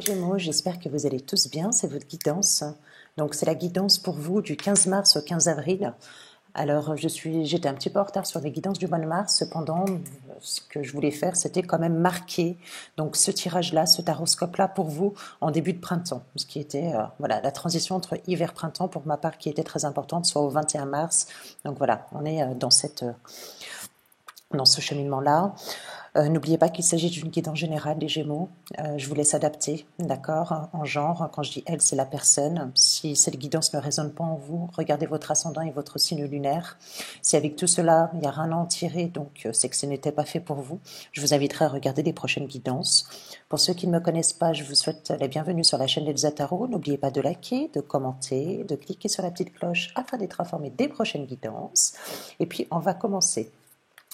Gémeaux, j'espère que vous allez tous bien, c'est votre guidance. Donc c'est la guidance pour vous du 15 mars au 15 avril. Alors j'étais un petit peu en retard sur les guidances du mois de mars, cependant ce que je voulais faire c'était quand même marquer donc ce tirage-là, ce taroscope-là pour vous en début de printemps, ce qui était voilà la transition entre hiver-printemps pour ma part qui était très importante, soit au 21 mars. Donc voilà, on est dans ce cheminement-là. N'oubliez pas qu'il s'agit d'une guidance générale des Gémeaux. Je vous laisse adapter, d'accord, en genre. Quand je dis elle, c'est la personne. Si cette guidance ne résonne pas en vous, regardez votre ascendant et votre signe lunaire. Si avec tout cela, il n'y a rien à en tirer, donc c'est que ce n'était pas fait pour vous, je vous inviterai à regarder les prochaines guidances. Pour ceux qui ne me connaissent pas, je vous souhaite la bienvenue sur la chaîne d'Elsa Tarot. N'oubliez pas de liker, de commenter, de cliquer sur la petite cloche afin d'être informé des prochaines guidances. Et puis, on va commencer.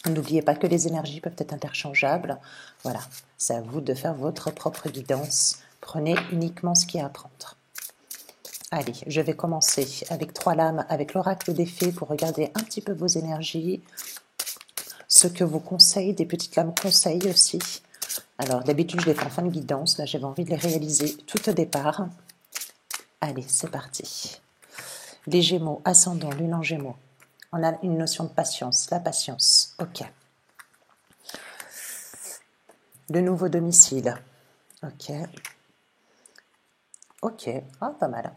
N'oubliez pas que les énergies peuvent être interchangeables. Voilà, c'est à vous de faire votre propre guidance. Prenez uniquement ce qu'il y a à prendre. Allez, je vais commencer avec 3 lames, avec l'oracle des fées pour regarder un petit peu vos énergies, ce que vous conseillez, des petites lames conseils aussi. Alors, d'habitude, je les fais en fin de guidance. Là, j'avais envie de les réaliser tout au départ. Allez, c'est parti. Les Gémeaux, ascendant, lune en Gémeaux. On a une notion de patience, la patience, ok. Le nouveau domicile, ok. Ok, ah, pas mal.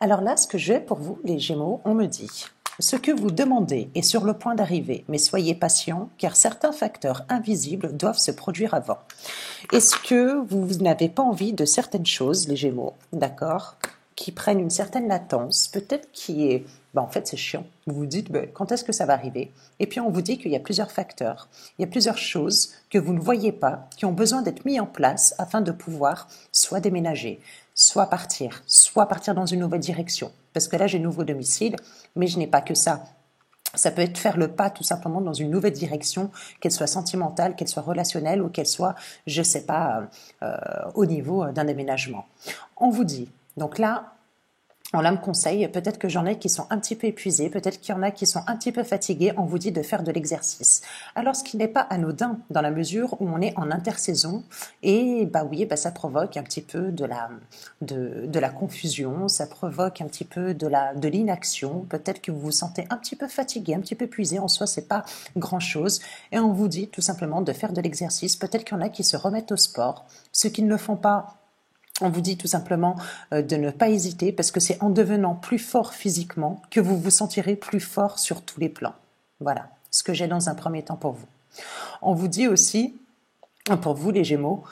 Alors là, ce que j'ai pour vous, les Gémeaux, on me dit, ce que vous demandez est sur le point d'arriver, mais soyez patient, car certains facteurs invisibles doivent se produire avant. Est-ce que vous n'avez pas envie de certaines choses, les Gémeaux, d'accord, qui prennent une certaine latence, peut-être qui est... en fait, c'est chiant. Vous vous dites, quand est-ce que ça va arriver? Et puis, on vous dit qu'il y a plusieurs facteurs, il y a plusieurs choses que vous ne voyez pas, qui ont besoin d'être mis en place afin de pouvoir soit déménager, soit partir dans une nouvelle direction. Parce que là, j'ai nouveau domicile, mais je n'ai pas que ça. Ça peut être faire le pas tout simplement dans une nouvelle direction, qu'elle soit sentimentale, qu'elle soit relationnelle ou qu'elle soit, je ne sais pas, au niveau d'un déménagement. On vous dit, donc là, on me conseille, peut-être que j'en ai qui sont un petit peu épuisés, peut-être qu'il y en a qui sont un petit peu fatigués, on vous dit de faire de l'exercice. Alors ce qui n'est pas anodin dans la mesure où on est en intersaison et oui, ça provoque un petit peu de la confusion, ça provoque un petit peu de l'inaction, peut-être que vous vous sentez un petit peu fatigué, un petit peu épuisé, en soi c'est pas grand-chose et on vous dit tout simplement de faire de l'exercice, peut-être qu'il y en a qui se remettent au sport, ceux qui ne le font pas. On vous dit tout simplement de ne pas hésiter parce que c'est en devenant plus fort physiquement que vous vous sentirez plus fort sur tous les plans. Voilà ce que j'ai dans un premier temps pour vous. On vous dit aussi, pour vous les Gémeaux,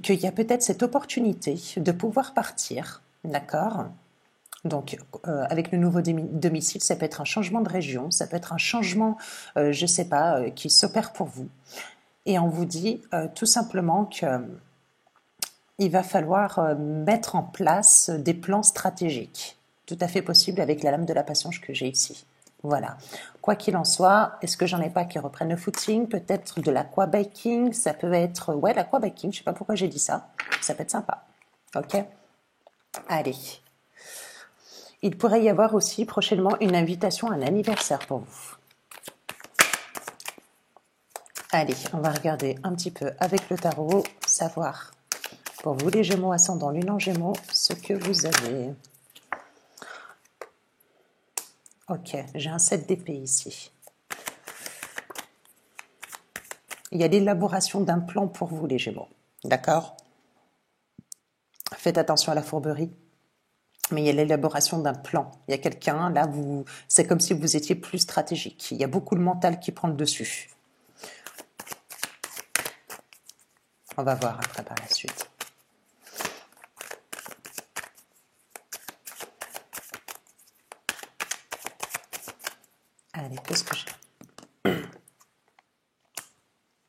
qu'il y a peut-être cette opportunité de pouvoir partir, d'accord ? Donc, avec le nouveau domicile, ça peut être un changement de région, ça peut être un changement, je ne sais pas, qui s'opère pour vous. Et on vous dit tout simplement que... il va falloir mettre en place des plans stratégiques. Tout à fait possible avec la lame de la patience que j'ai ici. Voilà. Quoi qu'il en soit, est-ce que j'en ai pas qui reprennent le footing? Peut-être de l'aquabiking, ça peut être... Ouais, l'aquabiking, je sais pas pourquoi j'ai dit ça. Ça peut être sympa. Ok? Allez. Il pourrait y avoir aussi prochainement une invitation à un anniversaire pour vous. Allez, on va regarder un petit peu avec le tarot, savoir... pour vous les Gémeaux ascendant lune en Gémeaux, ce que vous avez. Ok, j'ai un 7 d'épée ici. Il y a l'élaboration d'un plan pour vous les Gémeaux, d'accord? Faites attention à la fourberie, mais il y a l'élaboration d'un plan. Il y a quelqu'un, là, c'est comme si vous étiez plus stratégique. Il y a beaucoup le mental qui prend le dessus. On va voir après par la suite. Allez, qu'est-ce que j'ai?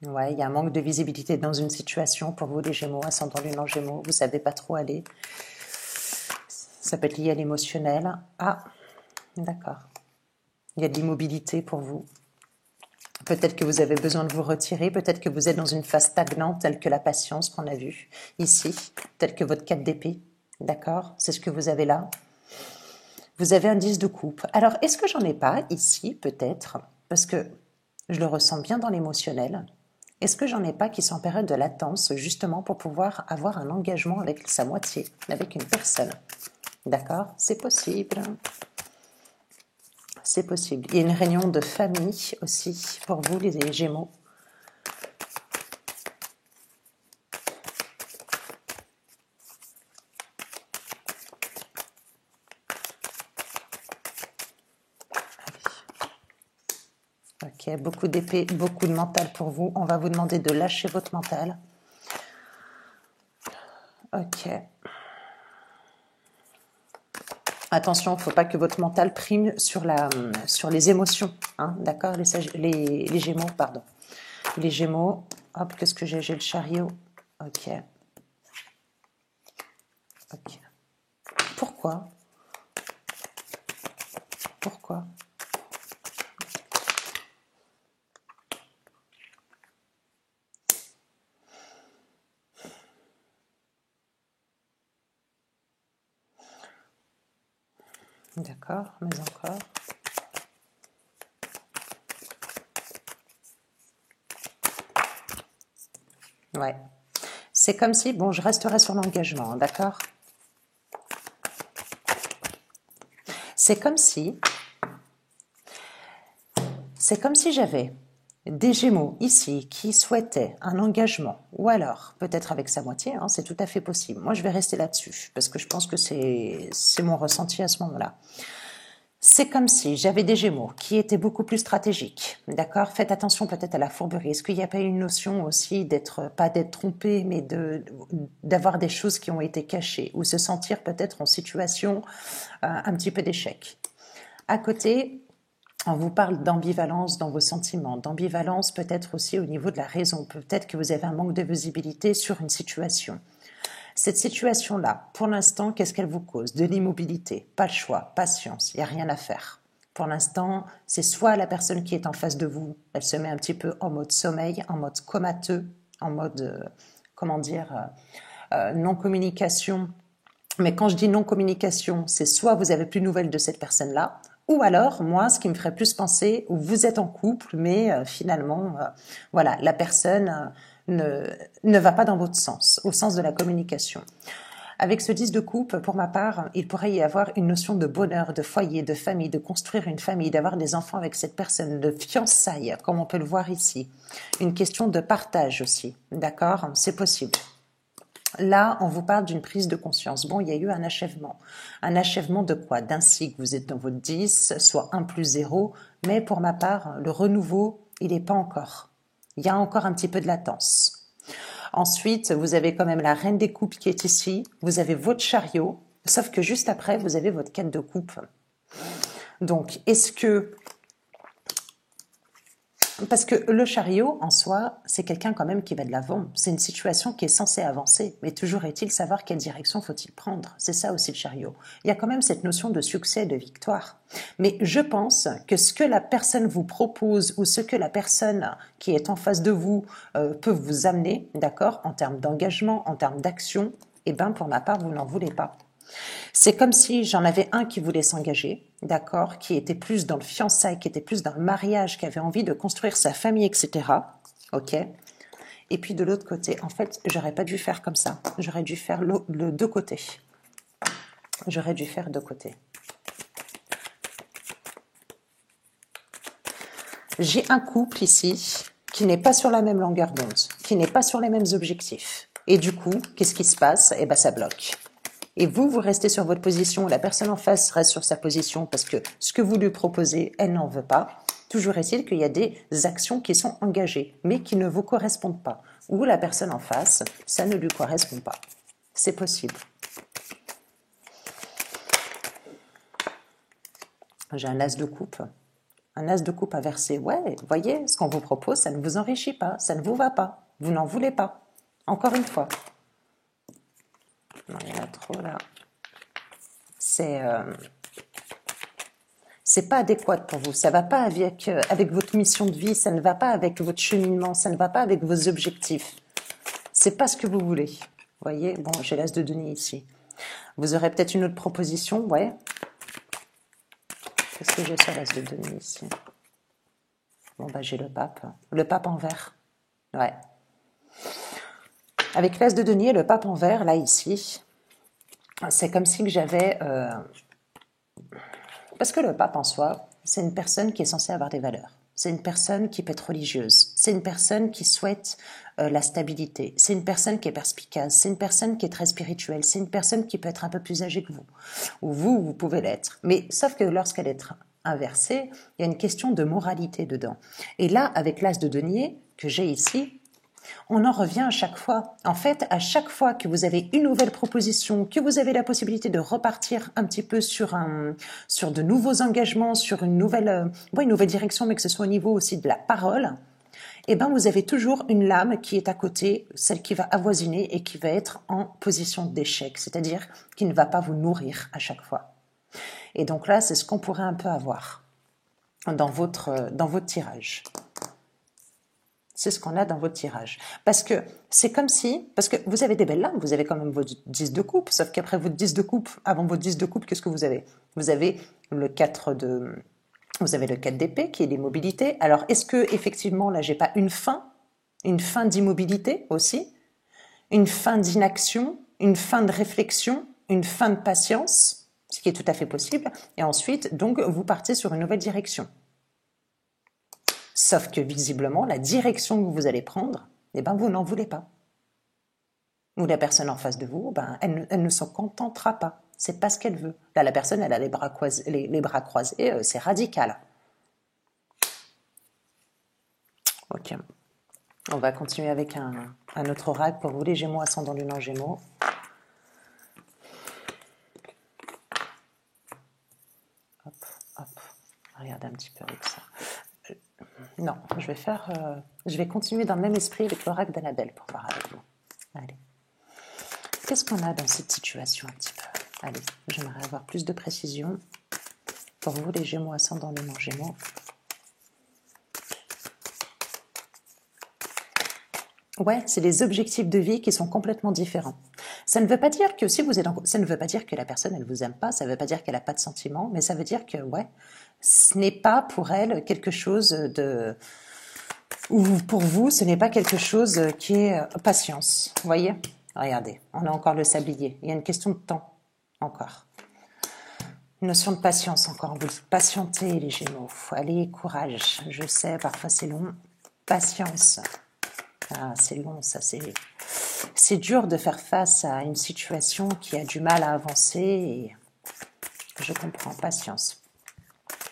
Ouais, il y a un manque de visibilité dans une situation pour vous les Gémeaux, ascendant lune en Gémeaux, vous savez pas trop aller. Ça peut être lié à l'émotionnel. Ah, d'accord. Il y a de l'immobilité pour vous. Peut-être que vous avez besoin de vous retirer, peut-être que vous êtes dans une phase stagnante telle que la patience qu'on a vue ici, telle que votre 4 d'épée. D'accord? C'est ce que vous avez là. Vous avez un 10 de coupe. Alors, est-ce que j'en ai pas ici, peut-être? Parce que je le ressens bien dans l'émotionnel. Est-ce que j'en ai pas qui sont en période de latence, justement pour pouvoir avoir un engagement avec sa moitié, avec une personne? D'accord? C'est possible. C'est possible. Il y a une réunion de famille aussi pour vous, les Gémeaux. Ok, beaucoup d'épée, beaucoup de mental pour vous. On va vous demander de lâcher votre mental. Ok. Attention, il ne faut pas que votre mental prime sur les émotions. Hein, d'accord, les Gémeaux, pardon. Les Gémeaux, hop, qu'est-ce que j'ai? J'ai le chariot. Ok. Ok. Pourquoi? Pourquoi? D'accord, mais encore. Ouais. C'est comme si, bon, je resterai sur l'engagement, d'accord? C'est comme si j'avais des Gémeaux ici qui souhaitaient un engagement, ou alors peut-être avec sa moitié, hein, c'est tout à fait possible. Moi, je vais rester là-dessus, parce que je pense que c'est mon ressenti à ce moment-là. C'est comme si j'avais des Gémeaux qui étaient beaucoup plus stratégiques, d'accord? Faites attention peut-être à la fourberie. Est-ce qu'il n'y a pas une notion aussi pas d'être trompé, mais d'avoir des choses qui ont été cachées, ou se sentir peut-être en situation un petit peu d'échec? À côté, on vous parle d'ambivalence dans vos sentiments, d'ambivalence peut-être aussi au niveau de la raison. Peut-être que vous avez un manque de visibilité sur une situation. Cette situation-là, pour l'instant, qu'est-ce qu'elle vous cause? De l'immobilité, pas le choix, patience, il n'y a rien à faire. Pour l'instant, c'est soit la personne qui est en face de vous, elle se met un petit peu en mode sommeil, en mode comateux, en mode, non-communication. Mais quand je dis non-communication, c'est soit vous avez plus de nouvelles de cette personne-là, ou alors, moi, ce qui me ferait plus penser, vous êtes en couple, mais finalement, voilà, la personne ne va pas dans votre sens, au sens de la communication. Avec ce 10 de coupe, pour ma part, il pourrait y avoir une notion de bonheur, de foyer, de famille, de construire une famille, d'avoir des enfants avec cette personne, de fiançailles, comme on peut le voir ici. Une question de partage aussi, d'accord? C'est possible. Là, on vous parle d'une prise de conscience. Bon, il y a eu un achèvement. Un achèvement de quoi? D'un cycle. Vous êtes dans votre 10, soit 1 plus 0. Mais pour ma part, le renouveau, il n'est pas encore. Il y a encore un petit peu de latence. Ensuite, vous avez quand même la reine des coupes qui est ici. Vous avez votre chariot. Sauf que juste après, vous avez votre 4 de coupe. Donc, est-ce que... Parce que le chariot, en soi, c'est quelqu'un quand même qui va de l'avant. C'est une situation qui est censée avancer. Mais toujours est-il savoir quelle direction faut-il prendre. C'est ça aussi le chariot. Il y a quand même cette notion de succès, de victoire. Mais je pense que ce que la personne vous propose ou ce que la personne qui est en face de vous peut vous amener, d'accord, en termes d'engagement, en termes d'action, eh bien, pour ma part, vous n'en voulez pas. C'est comme si j'en avais un qui voulait s'engager, d'accord, qui était plus dans le fiançailles, qui était plus dans le mariage, qui avait envie de construire sa famille, etc. Ok. Et puis de l'autre côté, en fait, j'aurais pas dû faire comme ça. J'aurais dû faire le deux côtés. J'aurais dû faire deux côtés. J'ai un couple ici qui n'est pas sur la même longueur d'onde, qui n'est pas sur les mêmes objectifs. Et du coup, qu'est-ce qui se passe? Eh ben, ça bloque. Et vous restez sur votre position, la personne en face reste sur sa position parce que ce que vous lui proposez, elle n'en veut pas. Toujours est-il qu'il y a des actions qui sont engagées, mais qui ne vous correspondent pas. Ou la personne en face, ça ne lui correspond pas. C'est possible. J'ai un as de coupe. Un as de coupe inversé. Ouais, voyez, ce qu'on vous propose, ça ne vous enrichit pas, ça ne vous va pas. Vous n'en voulez pas. Encore une fois. Non, il y en a trop là. C'est pas adéquat pour vous. Ça va pas avec votre mission de vie, ça ne va pas avec votre cheminement, ça ne va pas avec vos objectifs. C'est pas ce que vous voulez. Vous voyez, bon, j'ai l'as de denier ici. Vous aurez peut-être une autre proposition, ouais. Qu'est-ce que j'ai sur l'as de denier ici? Bon, bah, j'ai le pape. Le pape en vert. Ouais. Avec l'as de denier, le pape en vert, là, ici, c'est comme si que j'avais... Parce que le pape en soi, c'est une personne qui est censée avoir des valeurs. C'est une personne qui peut être religieuse. C'est une personne qui souhaite la stabilité. C'est une personne qui est perspicace. C'est une personne qui est très spirituelle. C'est une personne qui peut être un peu plus âgée que vous. Ou vous pouvez l'être. Mais sauf que lorsqu'elle est inversée, il y a une question de moralité dedans. Et là, avec l'as de denier que j'ai ici, on en revient à chaque fois. En fait, à chaque fois que vous avez une nouvelle proposition, que vous avez la possibilité de repartir un petit peu sur de nouveaux engagements, sur une nouvelle direction, mais que ce soit au niveau aussi de la parole, eh ben, vous avez toujours une lame qui est à côté, celle qui va avoisiner et qui va être en position d'échec, c'est-à-dire qui ne va pas vous nourrir à chaque fois. Et donc là, c'est ce qu'on pourrait un peu avoir dans votre tirage. C'est ce qu'on a dans votre tirage. Parce que c'est comme si, parce que vous avez des belles lames, vous avez quand même votre 10 de coupe, sauf qu'après votre 10 de coupe, avant votre 10 de coupe, qu'est-ce que vous avez? Vous avez le 4 d'épée qui est l'immobilité. Alors, est-ce que effectivement, là, j'ai pas une fin d'immobilité aussi, une fin d'inaction, une fin de réflexion, une fin de patience, ce qui est tout à fait possible. Et ensuite, donc, vous partez sur une nouvelle direction. Sauf que visiblement, la direction que vous allez prendre, eh ben, vous n'en voulez pas. Ou la personne en face de vous, ben, elle ne s'en contentera pas. C'est pas ce qu'elle veut. Là, la personne, elle a les bras croisés, c'est radical. Ok. On va continuer avec un autre oracle pour vous, les Gémeaux, ascendant Lune en Gémeaux. Hop, hop. Regardez un petit peu avec ça. Non, je vais continuer dans le même esprit avec l'oracle d'Annabelle pour voir avec vous. Allez. Qu'est-ce qu'on a dans cette situation un petit peu? Allez, j'aimerais avoir plus de précision. Pour vous, les Gémeaux, ascendant Lune en Gémeaux. Ouais, c'est des objectifs de vie qui sont complètement différents. Ça ne veut pas dire que si vous êtes ça ne veut pas dire que la personne elle vous aime pas, ça ne veut pas dire qu'elle a pas de sentiments, mais ça veut dire que ouais, ce n'est pas pour elle quelque chose de ou pour vous, ce n'est pas quelque chose qui est patience. Vous voyez? Regardez, on a encore le sablier. Il y a une question de temps encore. Une notion de patience encore. Vous patientez les Gémeaux. Allez, courage. Je sais, parfois c'est long. Patience. Ah, c'est long, ça, c'est dur de faire face à une situation qui a du mal à avancer et je comprends, patience.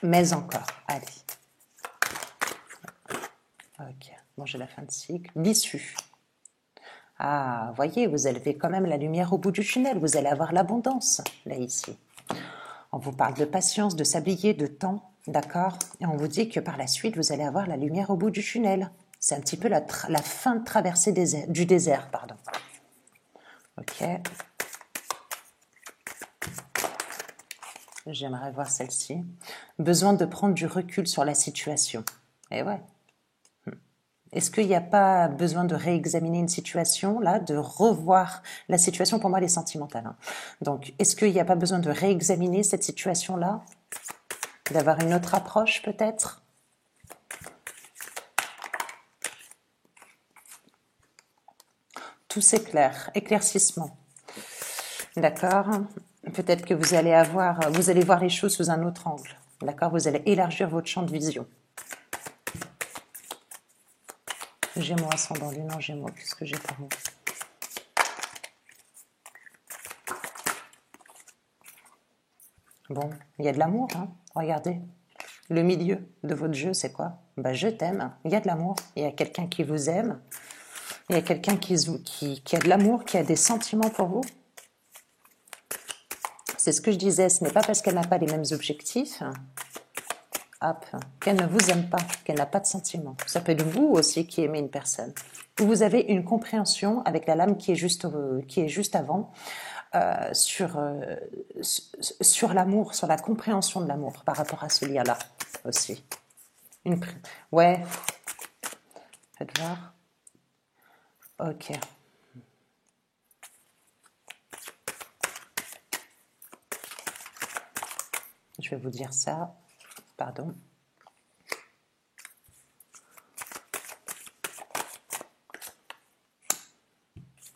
Mais encore, allez. Ok, bon, j'ai la fin de cycle. L'issue. Ah, voyez, vous avez quand même la lumière au bout du tunnel, vous allez avoir l'abondance, là, ici. On vous parle de patience, de sablier, de temps, d'accord? Et on vous dit que par la suite, vous allez avoir la lumière au bout du tunnel. C'est un petit peu la fin de traversée du désert, pardon. Ok. J'aimerais voir celle-ci. Besoin de prendre du recul sur la situation. Eh ouais. Est-ce qu'il n'y a pas besoin de réexaminer une situation, là, de revoir la situation? Pour moi, elle est sentimentale. Hein. Donc, est-ce qu'il n'y a pas besoin de réexaminer cette situation-là? D'avoir une autre approche, peut-être? Tout s'éclaire. Éclaircissement. D'accord? Peut-être que vous allez voir les choses sous un autre angle. D'accord? Vous allez élargir votre champ de vision. Gémeaux, ascendant Lune en Gémeaux. Qu'est-ce que j'ai pour vous? Bon, il y a de l'amour, hein? Regardez. Le milieu de votre jeu, c'est quoi? Bah, je t'aime. Il y a de l'amour. Il y a quelqu'un qui vous aime. Il y a quelqu'un qui a de l'amour, qui a des sentiments pour vous. C'est ce que je disais. Ce n'est pas parce qu'elle n'a pas les mêmes objectifs, hop, qu'elle ne vous aime pas, qu'elle n'a pas de sentiments. Ça peut être vous aussi qui aimez une personne. Ou vous avez une compréhension avec la lame qui est juste avant, sur l'amour, sur la compréhension de l'amour par rapport à ce lien-là aussi. Ouais, faites voir. Ok. Je vais vous dire ça. Pardon.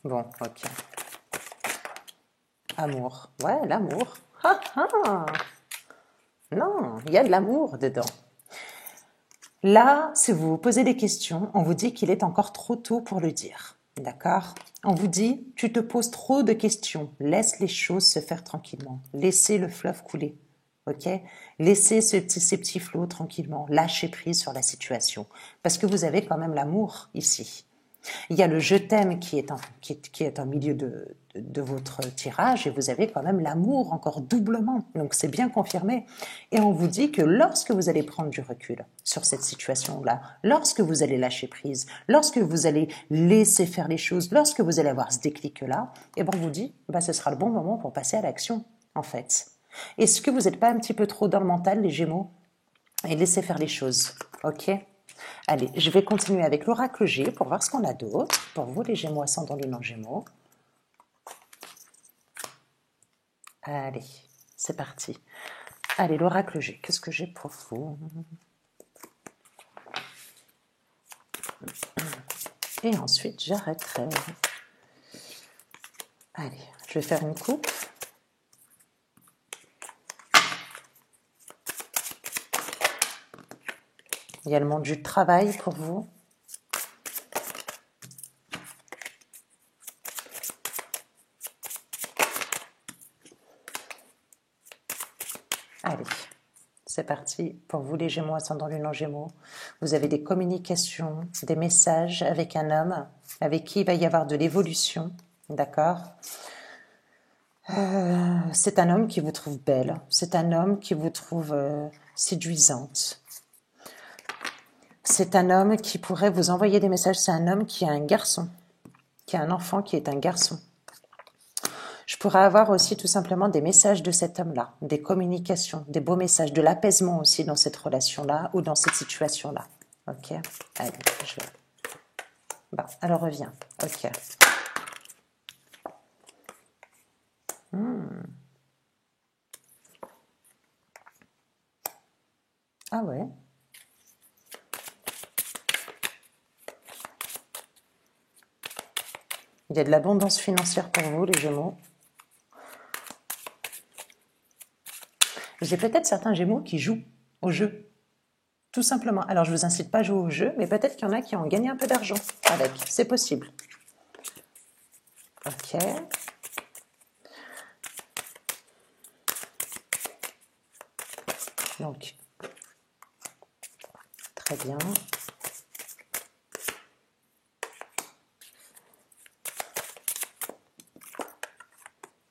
Bon, ok. Amour. Ouais, l'amour. Ah, ah. Non, il y a de l'amour dedans. Là, si vous vous posez des questions, on vous dit qu'il est encore trop tôt pour le dire. D'accord? On vous dit, tu te poses trop de questions. Laisse les choses se faire tranquillement. Laissez le fleuve couler. Ok? Laissez ces petits flots tranquillement. Lâchez prise sur la situation. Parce que vous avez quand même l'amour ici. Il y a le je t'aime qui est en milieu de votre tirage et vous avez quand même l'amour encore doublement. Donc c'est bien confirmé. Et on vous dit que lorsque vous allez prendre du recul sur cette situation-là, lorsque vous allez lâcher prise, lorsque vous allez laisser faire les choses, lorsque vous allez avoir ce déclic-là, et ben on vous dit, ce sera le bon moment pour passer à l'action, en fait. Est-ce que vous n'êtes pas un petit peu trop dans le mental, les Gémeaux? Et laissez faire les choses, ok? Allez, je vais continuer avec l'oracle G pour voir ce qu'on a d'autre. Pour vous, les Gémeaux ascendant Lune en Gémeaux. Allez, c'est parti. Allez, l'oracle G, qu'est-ce que j'ai pour vous? Et ensuite, j'arrêterai. Allez, je vais faire une coupe. Il y a le monde du travail pour vous. Allez, c'est parti. Pour vous, les Gémeaux ascendant Lune en Gémeaux, vous avez des communications, des messages avec un homme avec qui il va y avoir de l'évolution, d'accord? C'est un homme qui vous trouve belle, c'est un homme qui vous trouve séduisante. C'est un homme qui pourrait vous envoyer des messages, c'est un homme qui a un garçon, qui a un enfant qui est un garçon. Je pourrais avoir aussi tout simplement des messages de cet homme-là, des communications, des beaux messages, de l'apaisement aussi dans cette relation-là ou dans cette situation-là. Ok? Allez, je vais... Bon, alors reviens. Ok. Ah ouais. Il y a de l'abondance financière pour vous, les Gémeaux. J'ai peut-être certains Gémeaux qui jouent au jeu, tout simplement. Alors, je vous incite pas à jouer au jeu, mais peut-être qu'il y en a qui ont gagné un peu d'argent avec. C'est possible. Ok. Donc, très bien.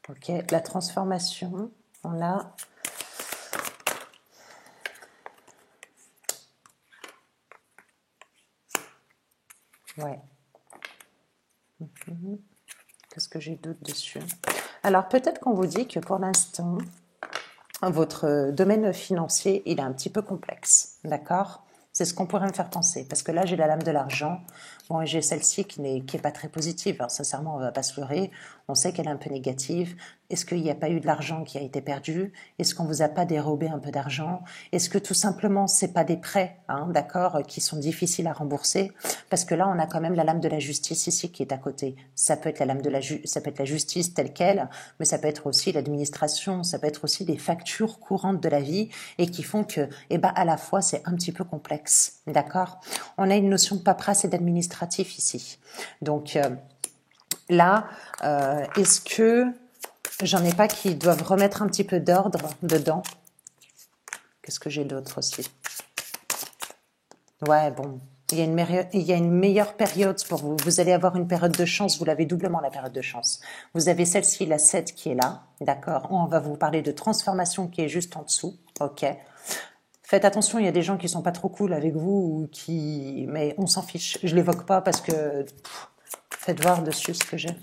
Ok, la transformation, on a... Ouais. Qu'est-ce que j'ai d'autre dessus? Alors, peut-être qu'on vous dit que pour l'instant, votre domaine financier, il est un petit peu complexe, d'accord? C'est ce qu'on pourrait me faire penser, parce que là, j'ai la lame de l'argent. Bon, et j'ai celle-ci qui est pas très positive. Alors, sincèrement, on va pas se leurrer. On sait qu'elle est un peu négative. Est-ce qu'il n'y a pas eu de l'argent qui a été perdu? Est-ce qu'on vous a pas dérobé un peu d'argent? Est-ce que tout simplement, c'est pas des prêts, hein, d'accord, qui sont difficiles à rembourser? Parce que là, on a quand même la lame de la justice ici qui est à côté. Ça peut être la lame de ça peut être la justice telle quelle, mais ça peut être aussi l'administration, ça peut être aussi les factures courantes de la vie et qui font que, à la fois, c'est un petit peu complexe, d'accord? On a une notion de paperasse et d'administratif ici. Donc, là, est-ce que j'en ai pas qui doivent remettre un petit peu d'ordre dedans? Qu'est-ce que j'ai d'autre aussi? Ouais, bon, il y a une meilleure période pour vous. Vous allez avoir une période de chance, vous l'avez doublement la période de chance. Vous avez celle-ci, la 7 qui est là, d'accord? On va vous parler de transformation qui est juste en dessous, ok? Faites attention, il y a des gens qui sont pas trop cool avec vous, mais on s'en fiche. Je l'évoque pas parce que... Faites voir dessus ce que j'ai.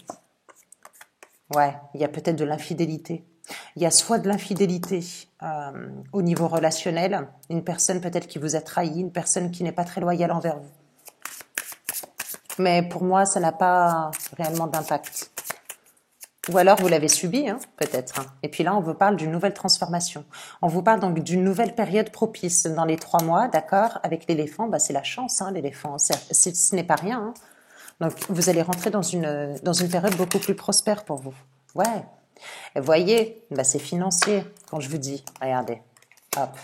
Ouais, il y a peut-être de l'infidélité. Il y a soit de l'infidélité au niveau relationnel, une personne peut-être qui vous a trahi, une personne qui n'est pas très loyale envers vous. Mais pour moi, ça n'a pas réellement d'impact. Ou alors vous l'avez subi, hein, peut-être. Et puis là, on vous parle d'une nouvelle transformation. On vous parle donc d'une nouvelle période propice dans les 3 mois, d'accord? Avec l'éléphant, c'est la chance, hein, l'éléphant. Ce n'est pas rien, hein. Donc, vous allez rentrer dans une période beaucoup plus prospère pour vous. Ouais. Et voyez, bah, c'est financier, quand je vous dis. Regardez. Hop.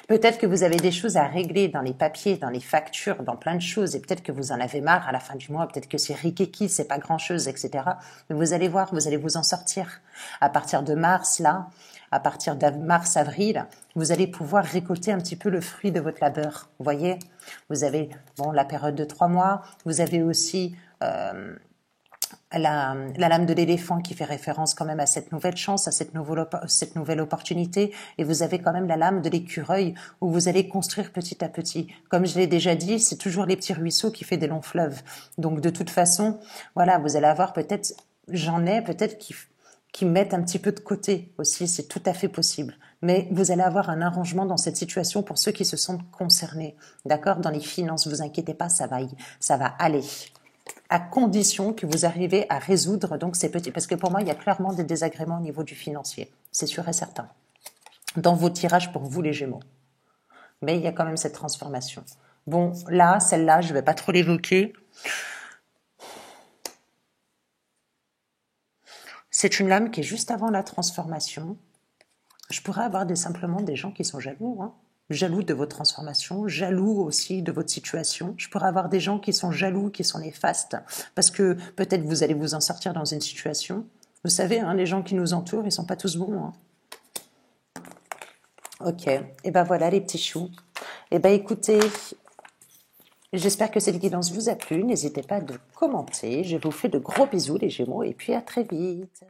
Peut-être que vous avez des choses à régler dans les papiers, dans les factures, dans plein de choses, et peut-être que vous en avez marre à la fin du mois, peut-être que c'est rikiki, c'est pas grand-chose, etc. Mais vous allez voir, vous allez vous en sortir. À partir de mars, là, à partir de mars-avril, vous allez pouvoir récolter un petit peu le fruit de votre labeur. Vous voyez, vous avez bon la période de 3 mois, vous avez aussi la lame de l'éléphant qui fait référence quand même à cette nouvelle chance, à cette nouvelle opportunité, et vous avez quand même la lame de l'écureuil où vous allez construire petit à petit. Comme je l'ai déjà dit, c'est toujours les petits ruisseaux qui fait des longs fleuves. Donc de toute façon, voilà, vous allez avoir peut-être, peut-être qui mettent un petit peu de côté aussi, c'est tout à fait possible. Mais vous allez avoir un arrangement dans cette situation pour ceux qui se sentent concernés. D'accord? Dans les finances, vous inquiétez pas, ça va aller. À condition que vous arrivez à résoudre donc ces petits... Parce que pour moi, il y a clairement des désagréments au niveau du financier. C'est sûr et certain. Dans vos tirages pour vous, les Gémeaux. Mais il y a quand même cette transformation. Bon, là, celle-là, je ne vais pas trop l'évoquer. C'est une lame qui est juste avant la transformation. Je pourrais avoir simplement des gens qui sont jaloux, hein. Jaloux de votre transformation, jaloux aussi de votre situation. Je pourrais avoir des gens qui sont jaloux, qui sont néfastes, parce que peut-être vous allez vous en sortir dans une situation. Vous savez, hein, les gens qui nous entourent, ils sont pas tous bons, hein. Ok, et ben voilà les petits choux. Et ben écoutez, j'espère que cette guidance vous a plu. N'hésitez pas à commenter. Je vous fais de gros bisous les Gémeaux, et puis à très vite.